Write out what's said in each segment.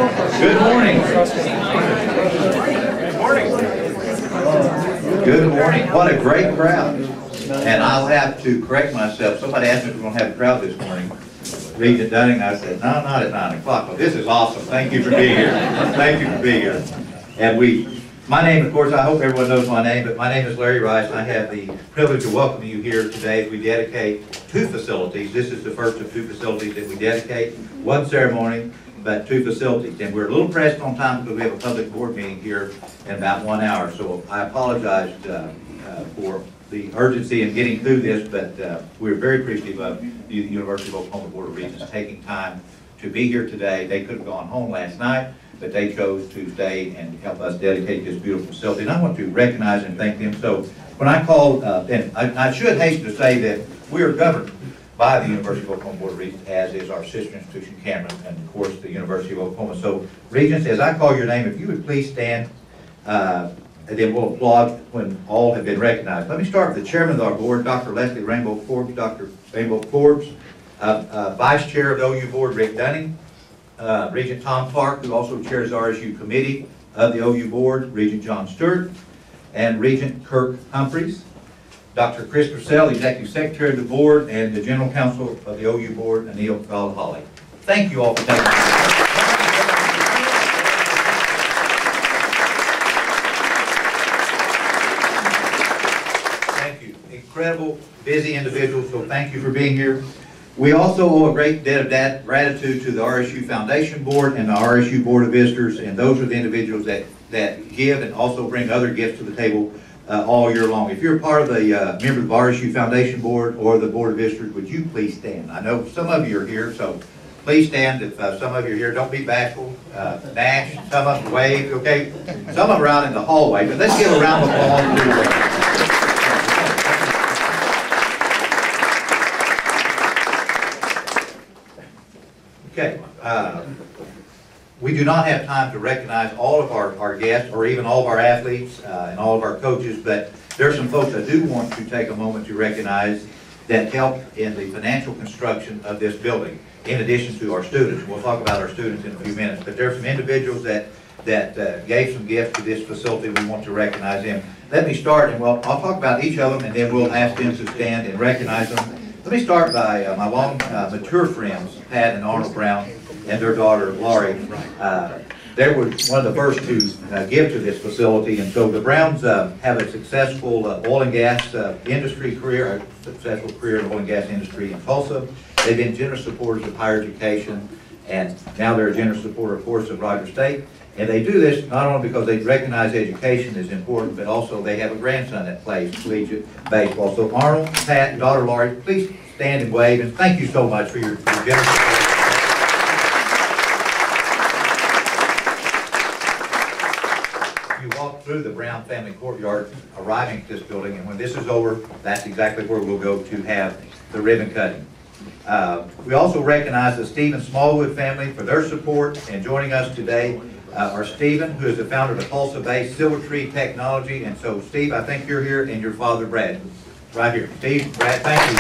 Good morning. Good morning. What a great crowd. And I'll have to correct myself. Somebody asked me if we're going to have a crowd this morning. Regent Dunning, I said, no, not at 9 o'clock. Well, this is awesome. Thank you for being here. Thank you for being here. And my name, of course, I hope everyone knows my name, but my name is Larry Rice, and I have the privilege of welcoming you here today as we dedicate 2 facilities. This is the first of 2 facilities that we dedicate. 1 ceremony, but 2 facilities. And we're a little pressed on time because we have a public board meeting here in about 1 hour. So I apologize for the urgency in getting through this, but we're very appreciative of the University of Oklahoma Board of Regents taking time to be here today. They could have gone home last night, but they chose to stay and help us dedicate this beautiful facility. And I want to recognize and thank them. So when I called, and I should hasten to say that we are governed by the University of Oklahoma Board of Regents, as is our sister institution, Cameron, and of course the University of Oklahoma. So Regents, as I call your name, if you would please stand, and then we'll applaud when all have been recognized. Let me start with the chairman of our board, Dr. Leslie Rainbow Forbes. Dr. Rainbow Forbes, Vice Chair of the OU Board, Rick Dunning, Regent Tom Clark, who also chairs the RSU Committee of the OU Board, Regent John Stewart, and Regent Kirk Humphreys. Dr. Chris Purcell, Executive Secretary of the Board, and the General Counsel of the OU Board, Anil Kalahali. Thank you all for taking the incredible, busy individuals, so thank you for being here. We also owe a great debt of gratitude to the RSU Foundation Board and the RSU Board of Visitors, and those are the individuals that give and also bring other gifts to the table all year long. If you're part of the member of the RSU Foundation Board or the Board of Visitors, would you please stand? I know some of you are here, so please stand. If some of you are here, don't be bashful. Dash, some of them wave, okay? Some of them are out in the hallway, but let's give a round of applause to Okay, we do not have time to recognize all of our guests or even all of our athletes and all of our coaches, but there are some folks I do want to take a moment to recognize that helped in the financial construction of this building, in addition to our students. We'll talk about our students in a few minutes, but there are some individuals that gave some gifts to this facility. We want to recognize them. Let me start, and I'll talk about each of them, and then we'll ask them to stand and recognize them. Let me start by my long mature friends, Pat and Arnold Brown, and their daughter, Laurie. They were one of the first to give to this facility, and so the Browns have a successful oil and gas industry career, a successful career in the oil and gas industry in Tulsa. They've been generous supporters of higher education, and now they're a generous supporter, of course, of Rogers State. And they do this not only because they recognize education is important, but also they have a grandson that plays collegiate baseball. So Arnold, Pat, and daughter Laurie, please stand and wave, and thank you so much for your generous support. You walk through the Brown family courtyard arriving at this building, and when this is over, that's exactly where we'll go to have the ribbon cutting. We also recognize the Stephen Smallwood family for their support, and joining us today are Stephen, who is the founder of Tulsa-based Silver Tree Technology. And so, Steve, I think you're here, and your father, Brad, right here. Steve, Brad, thank you.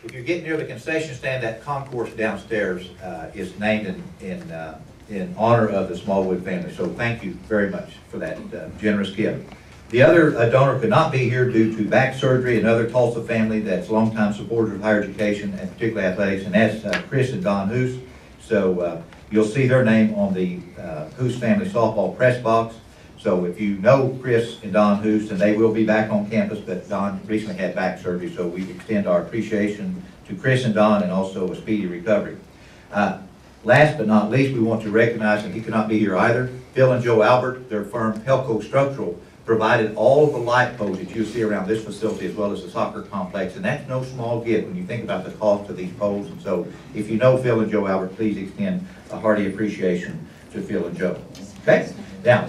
If you get near the concession stand, that concourse downstairs is named in honor of the Smallwood family. So thank you very much for that generous gift. The other donor could not be here due to back surgery. Another Tulsa family that's longtime supporters of higher education and particularly athletics, and that's Chris and Don Hoos. So you'll see their name on the Hoos family softball press box. So if you know Chris and Don Hoos, and they will be back on campus, but Don recently had back surgery, so we extend our appreciation to Chris and Don and also a speedy recovery. Last but not least, we want to recognize, and he could not be here either, Phil and Joe Albert, their firm Helco Structural, provided all of the light poles that you see around this facility as well as the soccer complex, and that's no small gift when you think about the cost of these poles. And so if you know Phil and Joe Albert, please extend a hearty appreciation to Phil and Joe. Okay? Now,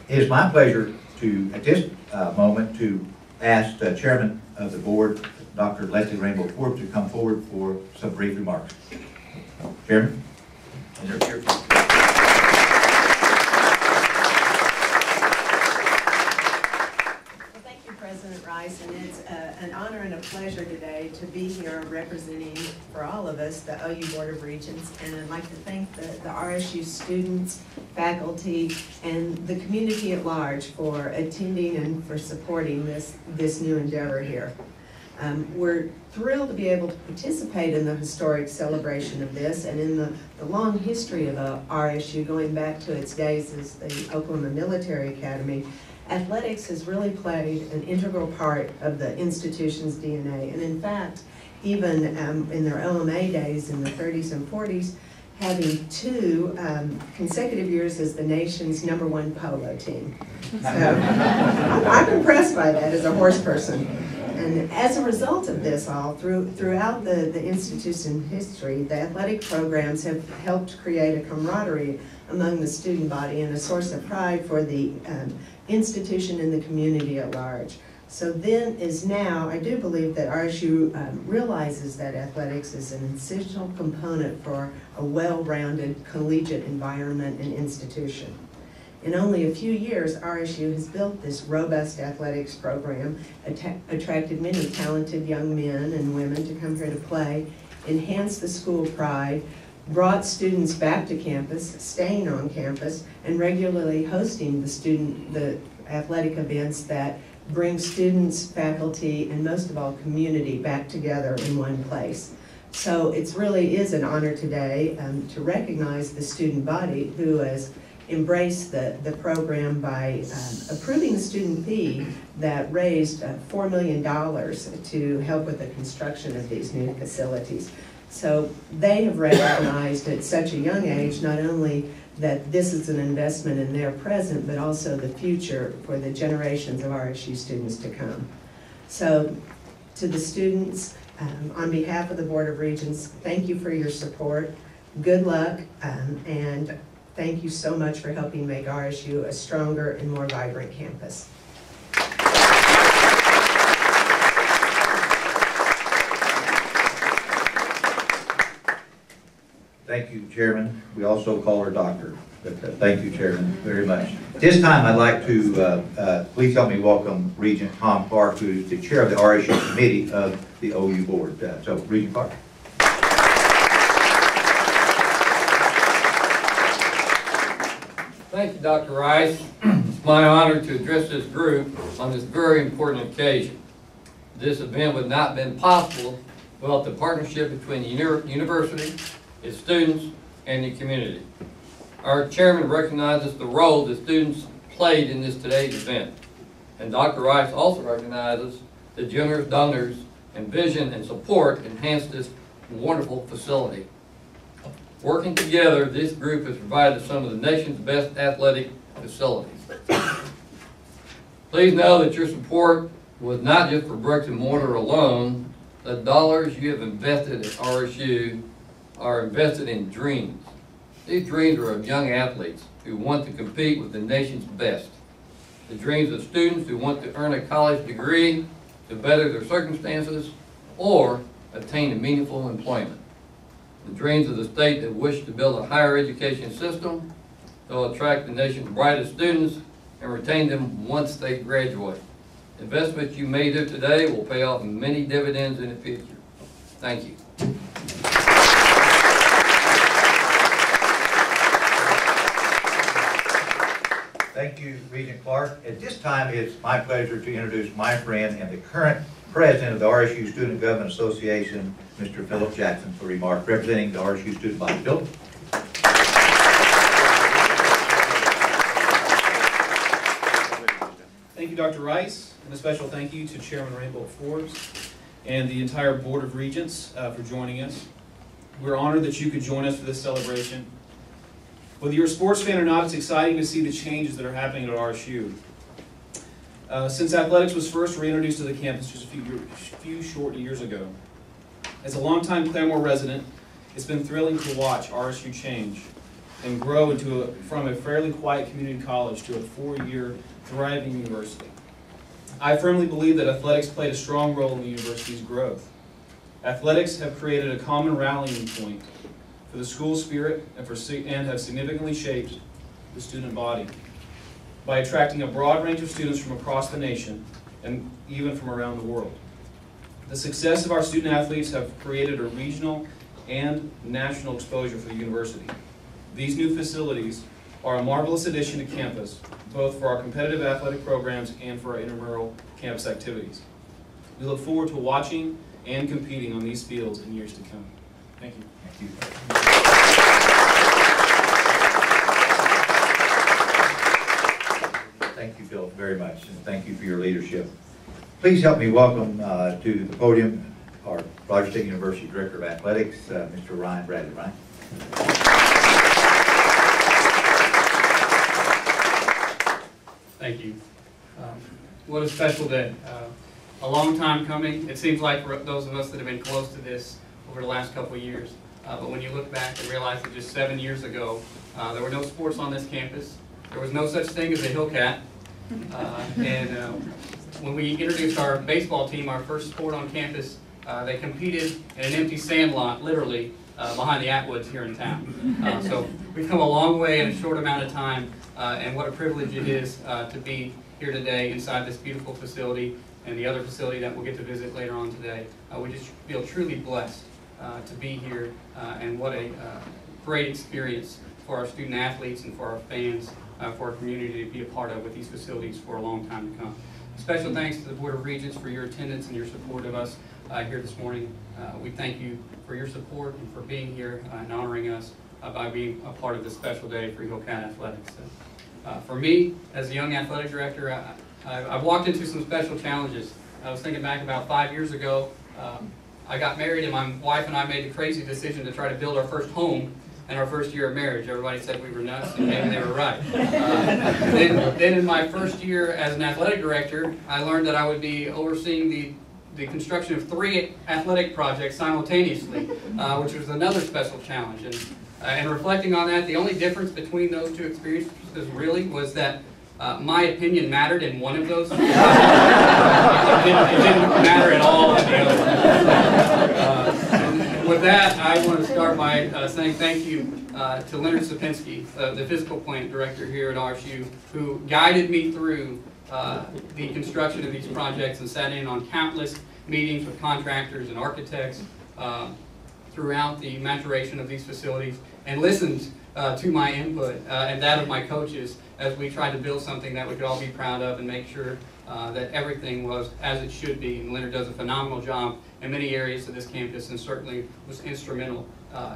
it is my pleasure to, at this moment, to ask the chairman of the board, Dr. Leslie Rainbow Forbes, to come forward for some brief remarks. Chairman? President Rice, and it's an honor and a pleasure today to be here representing, for all of us, the OU Board of Regents, and I'd like to thank the RSU students, faculty, and the community at large for attending and for supporting this new endeavor here. We're thrilled to be able to participate in the historic celebration of this and in the long history of RSU, going back to its days as the Oklahoma Military Academy. Athletics has really played an integral part of the institution's DNA, and in fact, even in their OMA days in the 30s and 40s, having 2 consecutive years as the nation's #1 polo team. So I'm impressed by that as a horse person. And as a result of this all, throughout the institution's history, the athletic programs have helped create a camaraderie among the student body and a source of pride for the institution and the community at large. So then is now, I do believe that RSU realizes that athletics is an essential component for a well-rounded collegiate environment and institution. In only a few years, RSU has built this robust athletics program, attracted many talented young men and women to come here to play, enhanced the school pride, brought students back to campus, staying on campus, and regularly hosting the athletic events that bring students, faculty, and most of all, community back together in one place. So it really is an honor today to recognize the student body who has embraced the program by approving the student fee that raised $4 million to help with the construction of these new facilities. So they have recognized at such a young age not only that this is an investment in their present, but also the future for the generations of RSU students to come. So to the students, on behalf of the Board of Regents, thank you for your support. Good luck, and thank you so much for helping make RSU a stronger and more vibrant campus. Thank you, Chairman. We also call her Doctor, but thank you, Chairman, very much. At this time, I'd like to please help me welcome Regent Tom Clark, who is the chair of the RSU Committee of the OU Board. So, Regent Clark. Thank you, Dr. Rice. It's my honor to address this group on this very important occasion. This event would not have been possible without the partnership between the university, its students, and the community. Our chairman recognizes the role the students played in today's event. And Dr. Rice also recognizes the generous donors and vision and support enhanced this wonderful facility. Working together, this group has provided some of the nation's best athletic facilities. Please know that your support was not just for bricks and mortar alone. The dollars you have invested at RSU are invested in dreams. These dreams are of young athletes who want to compete with the nation's best. The dreams of students who want to earn a college degree to better their circumstances or attain a meaningful employment. The dreams of the state that wish to build a higher education system that will attract the nation's brightest students and retain them once they graduate. The investment you made here today will pay off many dividends in the future. Thank you. Thank you, Regent Clark. At this time, it's my pleasure to introduce my friend and the current president of the RSU Student Government Association, Mr. Philip Jackson, for remarks representing the RSU student body. Philip. Thank you, Dr. Rice, and a special thank you to Chairman Rainbow Forbes and the entire Board of Regents for joining us. We're honored that you could join us for this celebration. Whether you're a sports fan or not, it's exciting to see the changes that are happening at RSU. Since athletics was first reintroduced to the campus just a few short years ago. As a longtime Claremore resident, it's been thrilling to watch RSU change and grow from a fairly quiet community college to a 4-year thriving university. I firmly believe that athletics played a strong role in the university's growth. Athletics have created a common rallying point for the school spirit and have significantly shaped the student body by attracting a broad range of students from across the nation and even from around the world. The success of our student athletes have created a regional and national exposure for the university. These new facilities are a marvelous addition to campus, both for our competitive athletic programs and for our intramural campus activities. We look forward to watching and competing on these fields in years to come. Thank you. Thank you. Thank you, Bill, very much, and thank you for your leadership. Please help me welcome to the podium our Rogers State University Director of Athletics, Mr. Ryan Bradley. Ryan. Thank you. What a special day. A long time coming. It seems like for those of us that have been close to this over the last couple of years. But when you look back and realize that just 7 years ago, there were no sports on this campus. There was no such thing as a Hillcat. When we introduced our baseball team, our first sport on campus, they competed in an empty sand lot, literally, behind the Atwoods here in town. So we've come a long way in a short amount of time, and what a privilege it is to be here today inside this beautiful facility and the other facility that we'll get to visit later on today. We just feel truly blessed to be here, and what a great experience for our student athletes and for our fans, for our community to be a part of with these facilities for a long time to come. Special thanks to the Board of Regents for your attendance and your support of us here this morning. We thank you for your support and for being here and honoring us by being a part of this special day for Hillcat Athletics. For me, as a young athletic director, I've walked into some special challenges. I was thinking back about 5 years ago. I got married and my wife and I made the crazy decision to try to build our first home in our first year of marriage. Everybody said we were nuts, and maybe they were right. Then in my first year as an athletic director, I learned that I would be overseeing the construction of 3 athletic projects simultaneously, which was another special challenge. And reflecting on that, the only difference between those two experiences really was that my opinion mattered in one of those. It didn't matter at all in the other. With that, I want to start by saying thank you to Leonard Sapinski, the physical plant director here at RSU, who guided me through the construction of these projects and sat in on countless meetings with contractors and architects throughout the maturation of these facilities, and listened to my input and that of my coaches as we tried to build something that we could all be proud of and make sure that everything was as it should be. And Leonard does a phenomenal job in many areas of this campus, and certainly was instrumental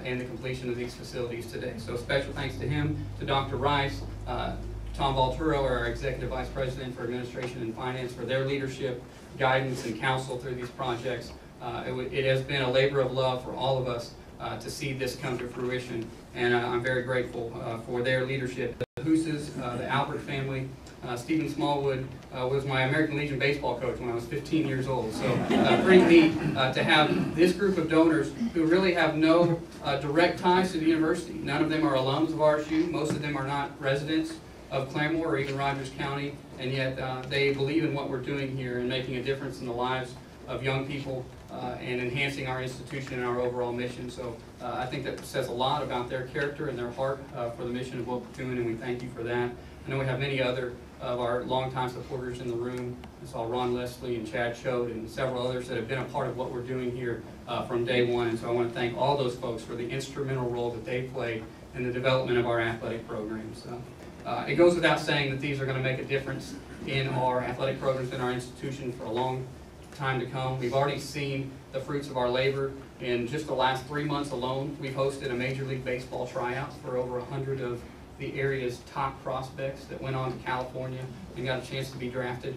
in the completion of these facilities today. So special thanks to him, to Dr. Rice, Tom Valturo, our Executive Vice President for Administration and Finance, for their leadership, guidance, and counsel through these projects. It has been a labor of love for all of us to see this come to fruition, and I'm very grateful for their leadership. The Hooses, the Albert family, Stephen Smallwood was my American Legion baseball coach when I was 15 years old, so pretty neat to have this group of donors who really have no direct ties to the university. None of them are alums of RSU, most of them are not residents of Claremore or even Rogers County, and yet they believe in what we're doing here and making a difference in the lives of young people and enhancing our institution and our overall mission. So I think that says a lot about their character and their heart for the mission of what we're doing, and we thank you for that. I know we have many other of our longtime supporters in the room. I saw Ron Leslie and Chad Choate and several others that have been a part of what we're doing here from day one, and so I want to thank all those folks for the instrumental role that they played in the development of our athletic programs. It goes without saying that these are going to make a difference in our athletic programs in our institution for a long time to come. We've already seen the fruits of our labor. In just the last 3 months alone, we've hosted a Major League Baseball tryout for over 100 of the area's top prospects that went on to California and got a chance to be drafted,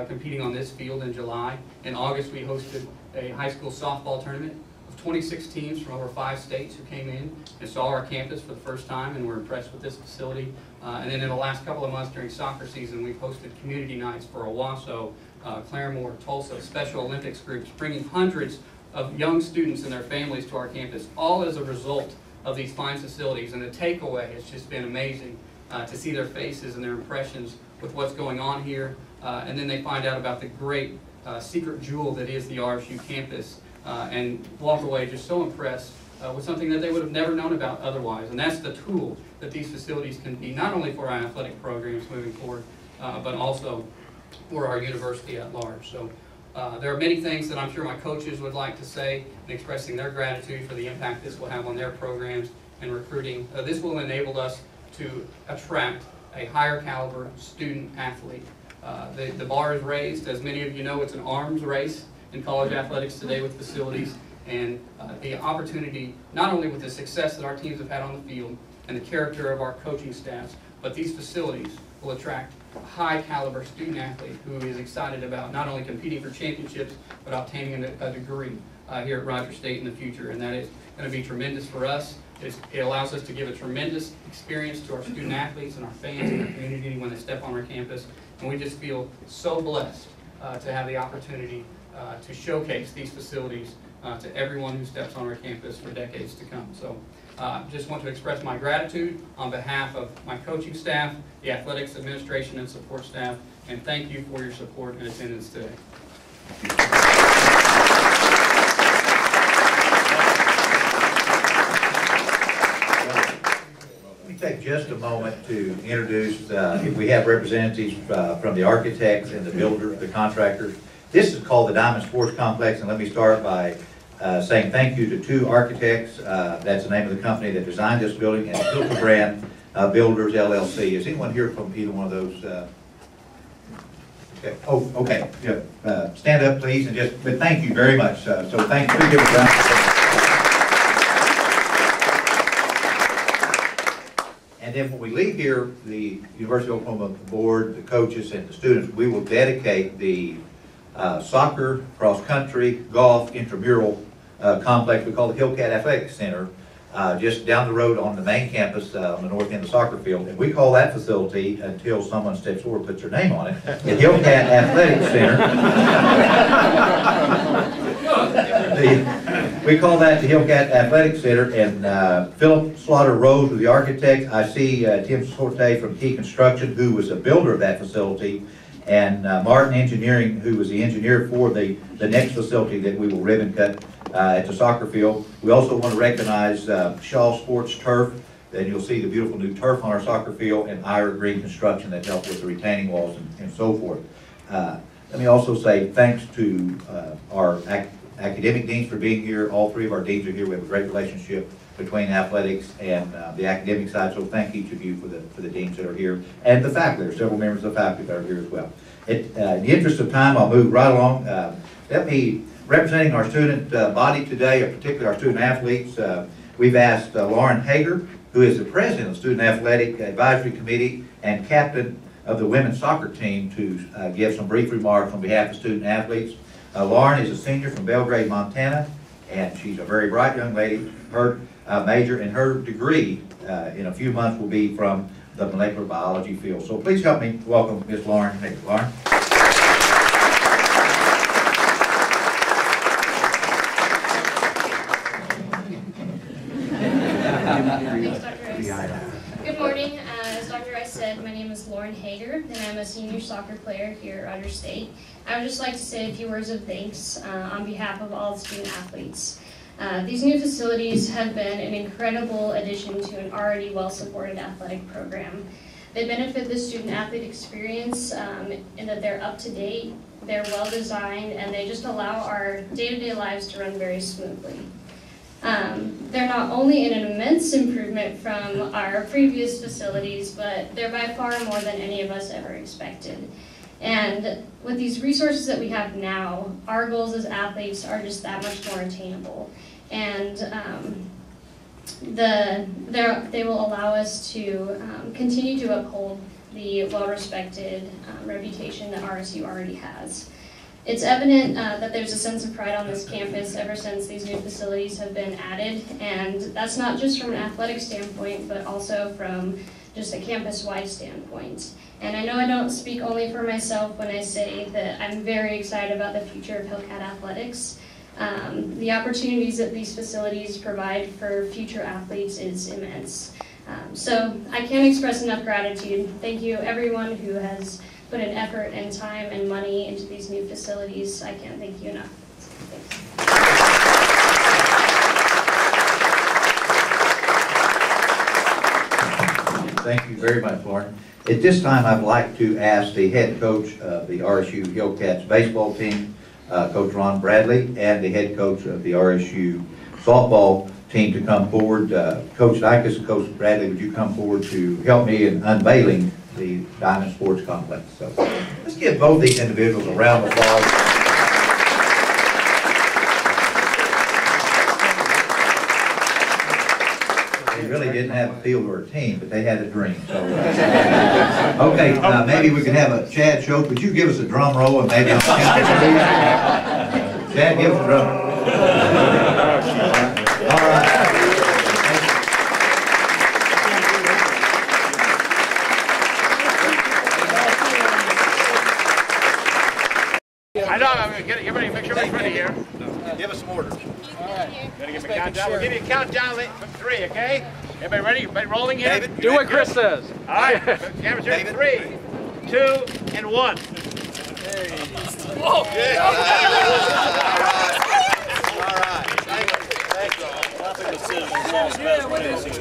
competing on this field in July. In August, we hosted a high school softball tournament of 26 teams from over 5 states who came in and saw our campus for the first time and were impressed with this facility. And then in the last couple of months during soccer season, we've hosted community nights for Owasso, Claremore, Tulsa, Special Olympics groups, bringing hundreds of young students and their families to our campus, all as a result of these fine facilities. And the takeaway has just been amazing to see their faces and their impressions with what's going on here. And then they find out about the great secret jewel that is the RSU campus and walk away just so impressed with something that they would have never known about otherwise. And that's the tool that these facilities can be, not only for our athletic programs moving forward, but also for our university at large. So There are many things that I'm sure my coaches would like to say in expressing their gratitude for the impact this will have on their programs and recruiting. This will enable us to attract a higher caliber student athlete. The bar is raised. As many of you know, it's an arms race in college athletics today with facilities, and the opportunity, not only with the success that our teams have had on the field and the character of our coaching staffs, but these facilities will attract a high caliber student athlete who is excited about not only competing for championships, but obtaining a degree here at Rogers State in the future. And that is going to be tremendous for us. It allows us to give a tremendous experience to our student athletes and our fans and our community when they step on our campus. And we just feel so blessed to have the opportunity to showcase these facilities to everyone who steps on our campus for decades to come. So just want to express my gratitude on behalf of my coaching staff, the athletics administration and support staff, and thank you for your support and attendance today. Let me take just a moment to introduce, if we have representatives from the architects and the builders, the contractors. This is called the Diamond Sports Complex, and let me start by saying thank you to two architects. That's the name of the company that designed this building, and Hillcat Builders LLC. Is anyone here from either one of those? Okay. Oh, okay. Yeah. Stand up, please, and but thank you very much. So thank you. Give it a And then when we leave here, the University of Oklahoma board, the coaches, and the students, we will dedicate the soccer, cross-country, golf, intramural complex we call the Hillcat Athletic Center, just down the road on the main campus on the north end of the soccer field. And we call that facility, until someone steps forward and puts their name on it, the Hillcat Athletic Center. We call that the Hillcat Athletic Center, and Philip Slaughter Rose was the architect. I see Tim Sorte from Key Construction, who was a builder of that facility, and Martin Engineering, who was the engineer for the next facility that we will ribbon cut at the soccer field. We also want to recognize Shaw Sports Turf, and you'll see the beautiful new turf on our soccer field, and Ira Green Construction that helped with the retaining walls and so forth. Let me also say thanks to our academic deans for being here. All three of our deans are here. We have a great relationship between athletics and the academic side, so thank each of you for the deans that are here, and the faculty. There are several members of the faculty that are here as well. In the interest of time, I'll move right along. Let me, representing our student body today, particularly our student athletes, we've asked Lauren Hager, who is the president of the Student Athletic Advisory Committee and captain of the women's soccer team, to give some brief remarks on behalf of student athletes. Lauren is a senior from Belgrade, Montana, and she's a very bright young lady. Her major and her degree in a few months will be from the molecular biology field. So please help me welcome Ms. Lauren Hager. Lauren. Good morning. As Dr. Rice said, my name is Lauren Hager, and I'm a senior soccer player here at Rogers State. I would just like to say a few words of thanks on behalf of all the student athletes. These new facilities have been an incredible addition to an already well-supported athletic program. They benefit the student-athlete experience in that they're up-to-date, they're well-designed, and they just allow our day-to-day lives to run very smoothly. They're not only an immense improvement from our previous facilities, but they're by far more than any of us ever expected. And with these resources that we have now, our goals as athletes are just that much more attainable. And they will allow us to continue to uphold the well-respected reputation that RSU already has. It's evident that there's a sense of pride on this campus ever since these new facilities have been added, and that's not just from an athletic standpoint, but also from just a campus-wide standpoint. And I know I don't speak only for myself when I say that I'm very excited about the future of Hillcat athletics. The opportunities that these facilities provide for future athletes is immense. So I can't express enough gratitude. Thank you everyone who has put in effort and time and money into these new facilities. I can't thank you enough. Thank you very much, Lauren. At this time, I'd like to ask the head coach of the RSU Hillcats baseball team, Coach Ron Bradley, and the head coach of the RSU softball team to come forward. Coach Dykes and Coach Bradley, would you come forward to help me in unveiling the Diamond Sports Complex? So let's give both these individuals a round of applause. They really didn't have a field or a team, but they had a dream. So, okay, maybe we could have a Chad Schultz. Would you give us a drum roll and maybe I'll count to three? Chad, give us a drum. All right. I know, I'm going to get it. Get ready, make sure everybody's ready here. Give us some orders. Gotta give me a countdown. We'll give you a countdown from 3, okay? Everybody ready? Everybody rolling here? David, Do what Chris says. All right, cameras ready. 3, 2, and 1. Whoa. Yeah. All right. Thank you.